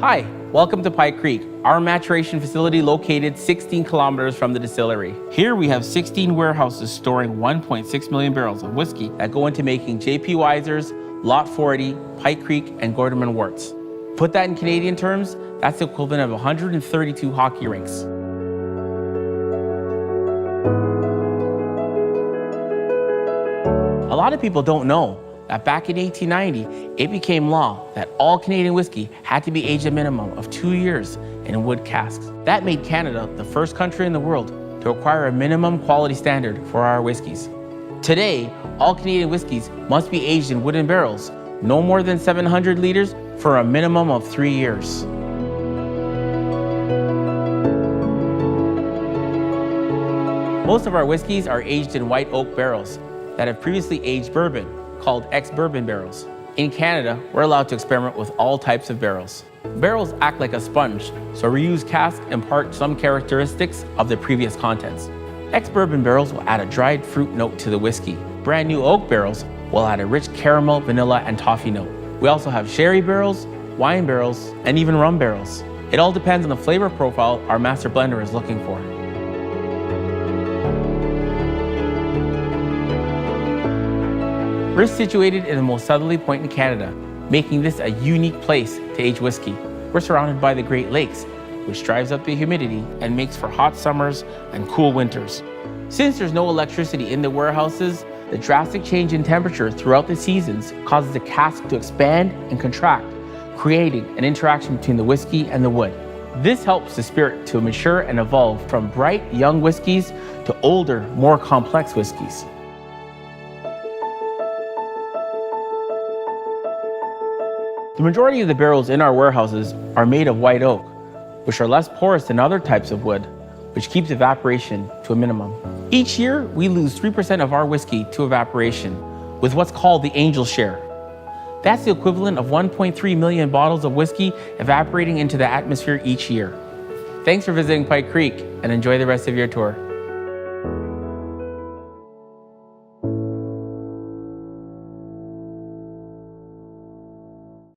Hi, welcome to Pike Creek, our maturation facility located 16 kilometers from the distillery. Here we have 16 warehouses storing 1.6 million barrels of whiskey that go into making J.P. Wiser's, Lot 40, Pike Creek, and Gardner Worts. Put that in Canadian terms, that's the equivalent of 132 hockey rinks. A lot of people don't know that back in 1890, it became law that all Canadian whiskey had to be aged a minimum of 2 years in wood casks. That made Canada the first country in the world to require a minimum quality standard for our whiskeys. Today, all Canadian whiskeys must be aged in wooden barrels, no more than 700 liters, for a minimum of 3 years. Most of our whiskeys are aged in white oak barrels that have previously aged bourbon, called ex-bourbon barrels. In Canada, we're allowed to experiment with all types of barrels. Barrels act like a sponge, so reused casks impart some characteristics of the previous contents. Ex-bourbon barrels will add a dried fruit note to the whiskey. Brand new oak barrels will add a rich caramel, vanilla, and toffee note. We also have sherry barrels, wine barrels, and even rum barrels. It all depends on the flavor profile our master blender is looking for. We're situated in the most southerly point in Canada, making this a unique place to age whiskey. We're surrounded by the Great Lakes, which drives up the humidity and makes for hot summers and cool winters. Since there's no electricity in the warehouses, the drastic change in temperature throughout the seasons causes the cask to expand and contract, creating an interaction between the whiskey and the wood. This helps the spirit to mature and evolve from bright, young whiskeys to older, more complex whiskeys. The majority of the barrels in our warehouses are made of white oak, which are less porous than other types of wood, which keeps evaporation to a minimum. Each year, we lose 3% of our whiskey to evaporation with what's called the angel share. That's the equivalent of 1.3 million bottles of whiskey evaporating into the atmosphere each year. Thanks for visiting Pike Creek and enjoy the rest of your tour.